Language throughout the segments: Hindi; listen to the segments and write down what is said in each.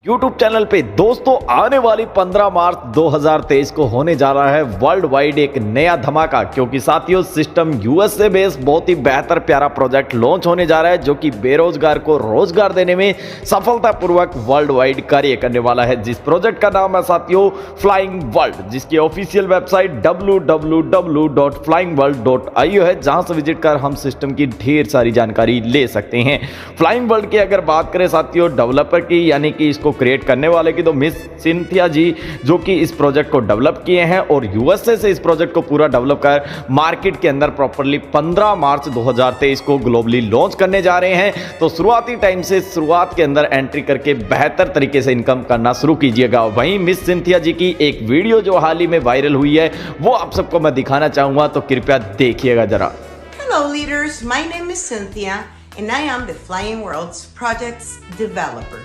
YouTube चैनल पे दोस्तों आने वाली 15 मार्च 2023 को होने जा रहा है वर्ल्ड वाइड एक नया धमाका, क्योंकि साथियों सिस्टम यूएस से बेस्ड बहुत ही बेहतर प्यारा प्रोजेक्ट लॉन्च होने जा रहा है जो कि बेरोजगार को रोजगार देने में सफलतापूर्वक वर्ल्ड वाइड कार्य करने वाला है। जिस प्रोजेक्ट का नाम है साथियों फ्लाइंग वर्ल्ड, जिसकी ऑफिशियल वेबसाइट www.flyingworld.io है, जहां से विजिट कर हम सिस्टम की ढेर सारी जानकारी ले सकते हैं। फ्लाइंग वर्ल्ड की अगर बात करें साथियों डेवलपर की यानी कि इसको क्रिएट करने वाले की, तो मिस सिंथिया जी जो कि इस प्रोजेक्ट को डेवलप किए हैं और यूएसए से इस प्रोजेक्ट को पूरा डेवलप कर मार्केट के अंदर प्रॉपर्ली 15 मार्च 2023 को ग्लोबली लॉन्च करने जा रहे हैं। तो शुरुआती टाइम से शुरुआत के अंदर एंट्री करके बेहतर तरीके से इनकम करना शुरू कीजिएगा। वहीं मिस सिंथिया जी की एक वीडियो जो हाल ही में वायरल हुई है वो आप सबको मैं दिखाना चाहूंगा, तो कृपया देखिएगा जरा। Hello leaders, my name is Cynthia and I am the Flying Worlds project's developer.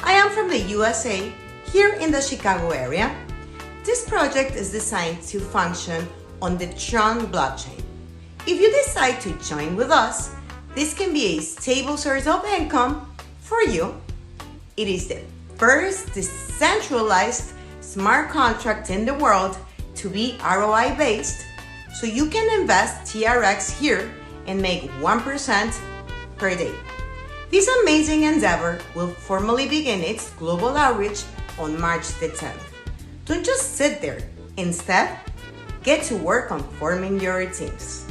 I am from the USA, here in the Chicago area. This project is designed to function on the Tron blockchain. If you decide to join with us, this can be a stable source of income for you. It is the first decentralized smart contract in the world to be ROI based, so you can invest TRX here and make 1% per day. This amazing endeavor will formally begin its global outreach on March the 10th. Don't just sit there. Instead, get to work on forming your teams.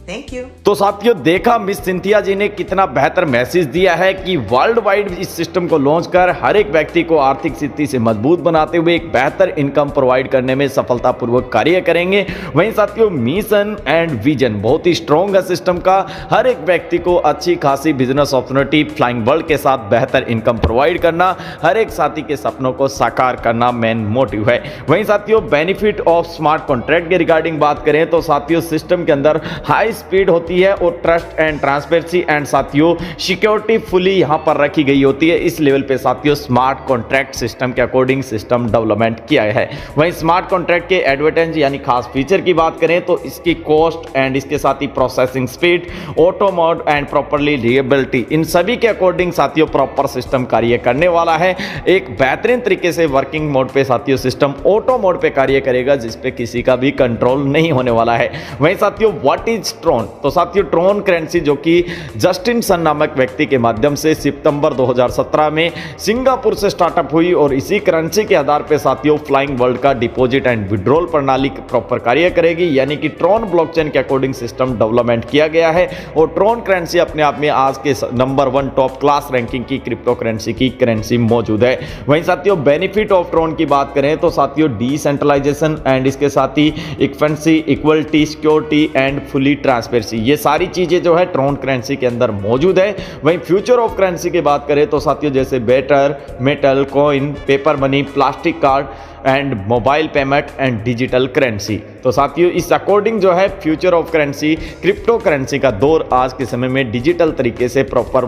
Thank you. तो साथियों देखा मिस सिंथिया जी ने कितना बेहतर मैसेज दिया है कि वर्ल्ड वाइड इस सिस्टम को लॉन्च कर हर एक व्यक्ति को आर्थिक स्थिति से मजबूत बनाते हुए एक बेहतर इनकम प्रोवाइड करने में सफलतापूर्वक कार्य करेंगे। वहीं साथियों मिशन एंड विजन बहुत ही स्ट्रॉन्ग है सिस्टम का, हर एक व्यक्ति को अच्छी खासी बिजनेस अपॉर्चुनिटी फ्लाइंग वर्ल्ड के साथ बेहतर इनकम प्रोवाइड करना, हर एक साथी के सपनों को साकार करना मेन मोटिव है। वहीं साथियों बेनिफिट ऑफ स्मार्ट कॉन्ट्रैक्ट के रिगार्डिंग बात करें तो साथियों सिस्टम के अंदर हाई स्पीड होती है और ट्रस्ट एंड ट्रांसपेरेंसी एंड साथियों सिक्योरिटी फुली यहां पर रखी गई होती है। इस लेवल पे साथियों स्मार्ट कॉन्ट्रैक्ट सिस्टम के अकॉर्डिंग सिस्टम डेवलपमेंट किया है। वहीं स्मार्ट कॉन्ट्रैक्ट के एडवांटेज यानी खास फीचर की बात करें तो इसकी कॉस्ट एंड इसके साथ ही processing speed, auto mode and properly reliability, इन सभी के अकॉर्डिंग साथियों प्रॉपर सिस्टम कार्य करने वाला है। एक बेहतरीन तरीके से वर्किंग मोड पे साथियों सिस्टम ऑटो मोड पे कार्य करेगा, जिसपे किसी का भी कंट्रोल नहीं होने वाला है। वहीं साथियों व्हाट इज ट्रॉन, तो साथियों ट्रॉन करेंसी जो कि जस्टिन सन नामक व्यक्ति के माध्यम से सितंबर 2017 में सिंगापुर से स्टार्टअप हुई और इसी करेंसी के आधार पर साथियों फ्लाइंग वर्ल्ड का डिपॉजिट एंड विड्रॉल प्रणाली प्रॉपर कार्य करेगी, यानी कि ट्रॉन ब्लॉकचेन के अकॉर्डिंग सिस्टम डेवलपमेंट किया गया है। और ट्रॉन करेंसी अपने आप में आज के नंबर 1 टॉप क्लास रैंकिंग की क्रिप्टो करेंसी की करेंसी मौजूद है। वहीं साथियों बेनिफिट ऑफ ट्रॉन की बात करें तो साथियों डिसेंट्रलाइजेशन एंड इसके साथ ही इक्वेंसी, equality, security and fully transparency, ये सारी चीजें जो है ट्रॉन करेंसी के अंदर मौजूद है। वहीं फ्यूचर ऑफ करेंसी की बात करें तो साथियों जैसे better, metal, coin, paper money, plastic card and mobile payment and digital currency, तो साथियों इस अकॉर्डिंग जो है future of currency crypto currency का दौर आज के समय में डिजिटल तरीके से प्रॉपर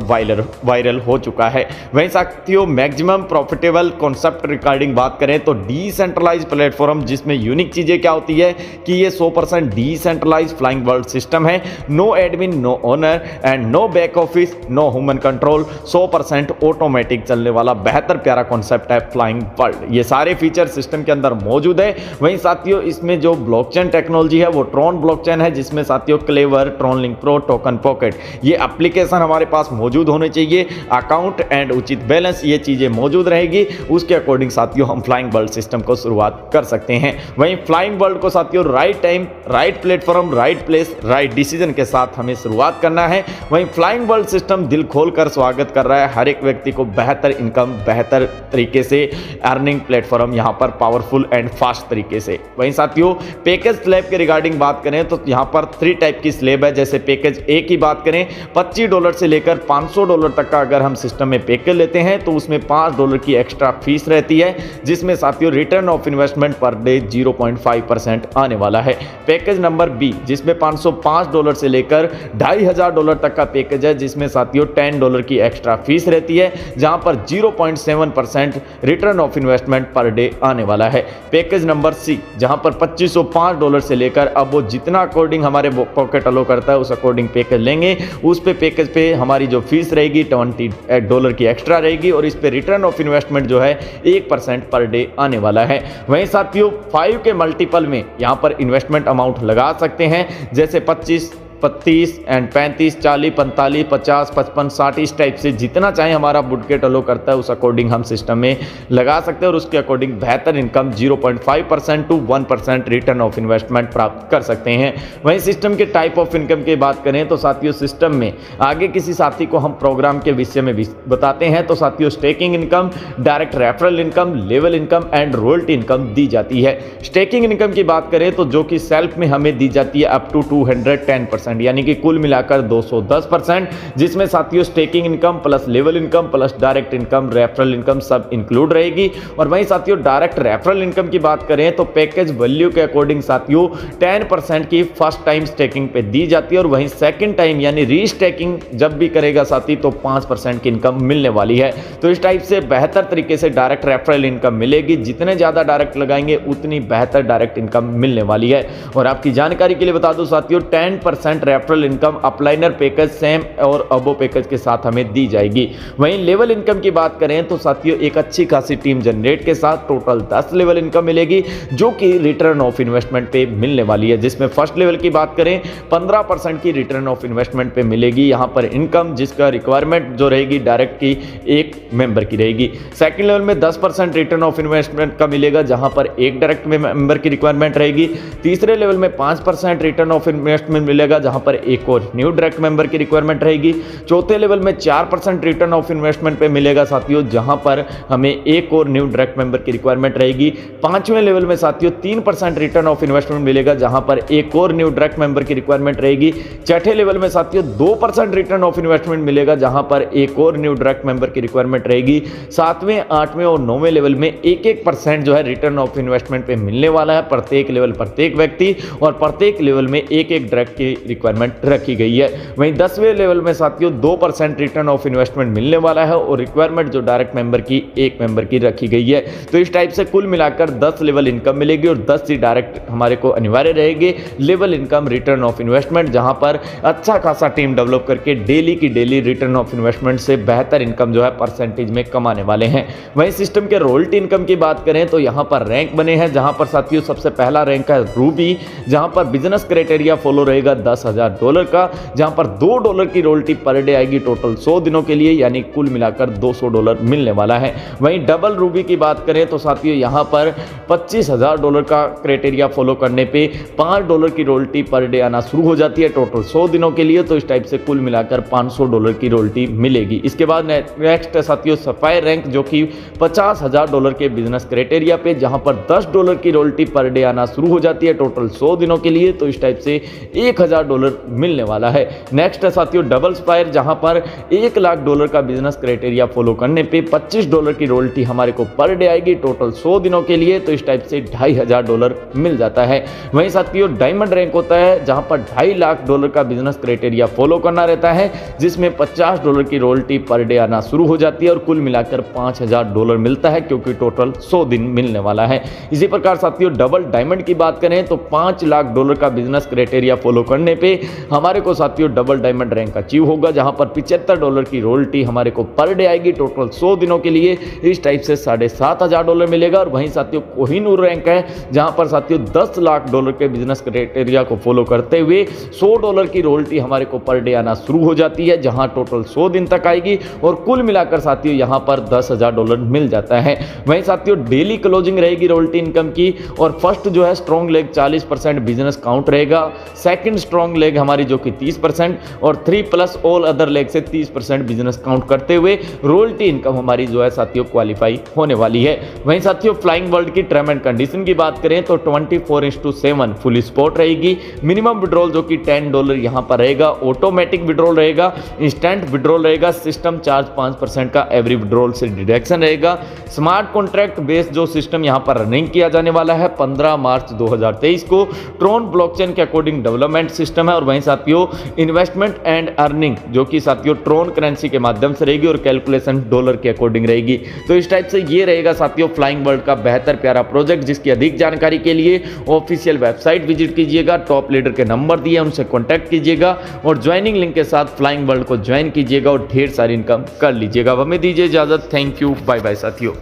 वायरल हो चुका है। वहीं साथियों मैक्सिमम प्रॉफिटेबल कॉन्सेप्ट रिगार्डिंग बात करें तो डिसेंट्रलाइज प्लेटफॉर्म, जिसमें यूनिक चीजें क्या होती है कि ये 100% डिसेंट्रलाइज फ्लाइंग वर्ल्ड सिस्टम है। No admin, no owner and no back office, no human control, 100% automatic चलने वाला बेहतर प्यारा कॉन्सेप्ट है फ्लाइंग वर्ल्ड। ये सारे फीचर सिस्टम के अंदर मौजूद है। वहीं साथियों इसमें जो ब्लॉकचेन टेक्नोलॉजी है वो ट्रॉन ब्लॉकचेन है, जिसमें साथियों clever, Tron link pro, token pocket, ये एप्लीकेशन हमारे पास मौजूद होने चाहिए। अकाउंट एंड उचित बैलेंस, ये चीजें मौजूद रहेगी। उसके अकॉर्डिंग साथियों हम फ्लाइंग वर्ल्ड सिस्टम को शुरुआत कर सकते हैं। वहीं फ्लाइंग वर्ल्ड को साथियों right time, right platform, right place, right decision के साथ हमें शुरुआत करना है। वहीं फ्लाइंग वर्ल्ड सिस्टम दिल खोलकर स्वागत कर रहा है हर एक व्यक्ति को बेहतर इनकम, बेहतर तरीके से अर्निंग प्लेटफॉर्म यहां पर पावरफुल एंड फास्ट तरीके से। वहीं साथियों पैकेज स्लैब के रिगार्डिंग बात करें तो यहां पर 3 टाइप की स्लैब है। जैसे पैकेज ए की बात करें $25 से लेकर $500 तक का अगर हम सिस्टम में पैकेज लेते हैं तो उसमें $5 की एक्स्ट्रा फीस रहती है, जिसमें साथियों return of investment per day 0.5% आने वाला है। पैकेज नंबर बी जिसमें $505 से लेकर $2500 तक का पैकेज है, जिसमें साथियों $10 की एक्स्ट्रा फीस रहती है, जहां पर 0.7% return of investment per day आने आने वाला है। पैकेज नंबर सी, जहां पर $2505 से लेकर अब वो जितना अकॉर्डिंग हमारे पॉकेट अलो करता है उस अकॉर्डिंग पैकेज लेंगे। उस पे पैकेज पे हमारी जो फीस रहेगी $20 की एक्स्ट्रा रहेगी और इस पे रिटर्न ऑफ इन्वेस्टमेंट जो है 1% पर डे आने वाला है। वहीं साथियों 5 के मल्टीपल में यहाँ पर इन्वेस्टमेंट अमाउंट लगा सकते हैं, जैसे 25, 35 एंड 35, 40, 45, 50, 55, 60 इस टाइप से जितना चाहे हमारा बुडकेट अलो करता है उस अकॉर्डिंग हम सिस्टम में लगा सकते हैं और उसके अकॉर्डिंग बेहतर income 0.5% to 1% return of investment प्राप्त कर सकते हैं। वहीं सिस्टम के टाइप ऑफ इनकम की बात करें तो साथियों सिस्टम में आगे किसी साथी को हम प्रोग्राम के विषय में भी बताते हैं। तो साथियों staking income, direct referral income, level income and royalty income दी जाती है। स्टेकिंग इनकम की बात करें तो जो कि सेल्फ में हमें दी जाती है अप टू 210%, यानी कि कुल मिलाकर 210%, जिसमें साथियों staking income plus level income plus direct income, referral income सब इंक्लूड रहेगी। और वहीं साथियों डायरेक्ट रेफरल इनकम की बात करें तो पैकेज वैल्यू के अकॉर्डिंग साथियों 10% की फर्स्ट टाइम स्टेकिंग पे दी जाती है और वहीं सेकंड टाइम यानी रीस्टेकिंग जब भी करेगा साथी तो 5% की इनकम मिलने वाली है। तो इस टाइप से बेहतर तरीके से डायरेक्ट रेफरल इनकम मिलेगी। जितने ज्यादा डायरेक्ट लगाएंगे उतनी बेहतर डायरेक्ट इनकम मिलने वाली है। और आपकी जानकारी के लिए बता दूं साथियों 10% referral income upliner package same और अबो पैकेज के साथ हमें दी जाएगी। वहीं लेवल इनकम की बात करें तो साथियों एक अच्छी खासी टीम जनरेट के साथ टोटल 10 लेवल इनकम मिलेगी जो कि रिटर्न ऑफ इन्वेस्टमेंट पे मिलने वाली है, जिसमें फर्स्ट लेवल की बात करें 15% की रिटर्न ऑफ इन्वेस्टमेंट पे मिलेगी यहां पर इनकम, जिसका रिक्वायरमेंट जो रहेगी डायरेक्ट की एक मेंबर की रहेगी। सेकंड लेवल में 10% रिटर्न ऑफ इन्वेस्टमेंट का मिलेगा जहां पर एक डायरेक्ट मेंबर की रिक्वायरमेंट रहेगी। तीसरे लेवल में 5% रिटर्न ऑफ इन्वेस्टमेंट मिलेगा जहां पर एक और न्यू डायरेक्ट मेंबर की रिक्वायरमेंट रहेगी। चौथे लेवल में 4% रिटर्न ऑफ इन्वेस्टमेंट पे मिलेगा साथियों जहां पर हमें एक और न्यू डायरेक्ट मेंबर की रिक्वायरमेंट रहेगी। पांचवें लेवल में साथियों 3% रिटर्न ऑफ इन्वेस्टमेंट मिलेगा जहां पर एक और न्यू डायरेक्ट मेंबर की रिक्वायरमेंट रहेगी। छठे लेवल में साथियों 2% रिटर्न ऑफ इन्वेस्टमेंट मिलेगा जहां पर एक और न्यू डायरेक्ट मेंबर की रिक्वायरमेंट रहेगी। सातवें, आठवें और नौवें लेवल में 1-1% जो है रिटर्न ऑफ इन्वेस्टमेंट पे मिलने वाला है प्रत्येक लेवल, प्रत्येक व्यक्ति, और प्रत्येक लेवल में एक डायरेक्ट की रिक्वायरमेंट रखी गई है। वहीं 10वें लेवल में साथियों 2% रिटर्न ऑफ इन्वेस्टमेंट मिलने वाला है और रिक्वायरमेंट जो डायरेक्ट मेंबर की एक मेंबर की रखी गई है। तो इस टाइप से कुल मिलाकर 10 लेवल इनकम मिलेगी और 10 ही डायरेक्ट हमारे को अनिवार्य रहेगी level income, return of investment, जहां पर अच्छा खासा टीम डेवलप करके डेली की डेली रिटर्न ऑफ इन्वेस्टमेंट से बेहतर इनकम जो है परसेंटेज में कमाने वाले हैं। वहीं सिस्टम के रॉयल्टी इनकम की बात करें तो यहां पर रैंक बने हैं, जहां पर साथियों सबसे पहला रैंक है रूबी, जहां पर बिजनेस क्राइटेरिया फॉलो रहेगा $10,000 का, जहां पर $2 की रॉयल्टी पर डे आएगी टोटल 100 दिनों के लिए, यानी कुल मिलाकर $200 मिलने वाला है। वहीं डबल रूबी की बात करें तो साथियों यहां पर $25,000 का क्राइटेरिया फॉलो करने पे $5 की रॉयल्टी पर डे आना शुरू हो जाती है टोटल 100 दिनों के लिए। तो इस टाइप से कुल मिलाकर $500 की रॉयल्टी मिलेगी। इसके बाद नेक्स्ट है साथियों सफायर रैंक, जो कि $50,000 के बिजनेस क्राइटेरिया पे, जहां पर $10 की रॉयल्टी पर डे आना शुरू हो जाती है टोटल 100 दिनों के लिए। तो इस टाइप से $1,000 मिलने वाला है। नेक्स्ट है साथियों डबल स्पायर, जहां पर $1,00,000 का बिजनेस क्राइटेरिया फॉलो करने पे $25 की रॉयल्टी हमारे को पर डे आएगी टोटल 100 दिनों के लिए। तो इस टाइप से $2,500 मिल जाता है। वहीं साथियों डायमंड रैंक होता है जहां पर $2.5 लाख का बिजनेस क्राइटेरिया फॉलो करना रहता है, जिसमें $50 की रॉयल्टी पर डे आना शुरू हो जाती है और कुल मिलाकर $5,000 मिलता है, क्योंकि टोटल 100 दिन मिलने वाला है। इसी प्रकार साथियों डबल डायमंड की बात करें तो $5,00,000 का बिजनेस क्राइटेरिया फॉलो करने पे हमारे को साथियों डबल डायमंड रैंक अचीव होगा, जहां पर $75 की रॉयल्टी हमारे को पर डे आएगी टोटल 100 दिनों के लिए। इस टाइप से $7,500 मिलेगा। और वहीं साथियों कोहिनूर रैंक है, जहां पर साथियों $10,00,000 के बिजनेस क्राइटेरिया को फॉलो करते हुए $100 की रॉयल्टी हमारे को पर डे आना शुरू हो जाती है, जहां टोटल 100 दिन तक आएगी और कुल मिलाकर साथियों यहां पर $10,000 मिल जाता है। वहीं साथियों डेली क्लोजिंग रहेगी रॉयल्टी इनकम की, और फर्स्ट जो है स्ट्रॉन्ग लेग 40% बिजनेस काउंट रहेगा, सेकंड स्ट्रॉन्ग लेग हमारी जो कि 30% और 3+ ऑल अदर लेग से 30% बिजनेस काउंट करते हुए रॉयल्टी इनकम हमारी जो है साथियों क्वालिफाई होने वाली है। वहीं साथियों फ्लाइंग वर्ल्ड की टर्म एंड कंडीशन की बात करें तो 24/7 फुल स्पॉट रहेगी। मिनिमम विड्रॉल जो कि $10 यहां पर रहेगा, ऑटोमेटिक विड्रॉल रहेगा, इंस्टेंट विड्रॉल रहेगा, सिस्टम चार्ज 5% का एवरी विड्रॉल से डिडक्शन रहेगा। स्मार्ट कॉन्ट्रैक्ट बेस्ड जो सिस्टम यहां पर रनिंग किया जाने वाला है 15 मार्च 2023 को ट्रॉन ब्लॉकचेन के अकॉर्डिंग डेवलपमेंट सिस्टम सिस्टम है और वहीं साथियों इन्वेस्टमेंट एंड अर्निंग जो कि साथियों ट्रोन करेंसी के माध्यम से रहेगी और कैलकुलेशन डॉलर के अकॉर्डिंग रहेगी। तो इस टाइप से ये रहेगा साथियों फ्लाइंग वर्ल्ड का बेहतर प्यारा प्रोजेक्ट, जिसकी अधिक जानकारी के लिए ऑफिशियल वेबसाइट विजिट कीजिएगा, टॉप लीडर के नंबर दिए उनसे कॉन्टैक्ट कीजिएगा और ज्वाइनिंग लिंक के साथ फ्लाइंग वर्ल्ड को ज्वाइन कीजिएगा और ढेर सारी इनकम कर लीजिएगा। अब हमें दीजिए इजाजत। थैंक यू, बाय बाय साथियों।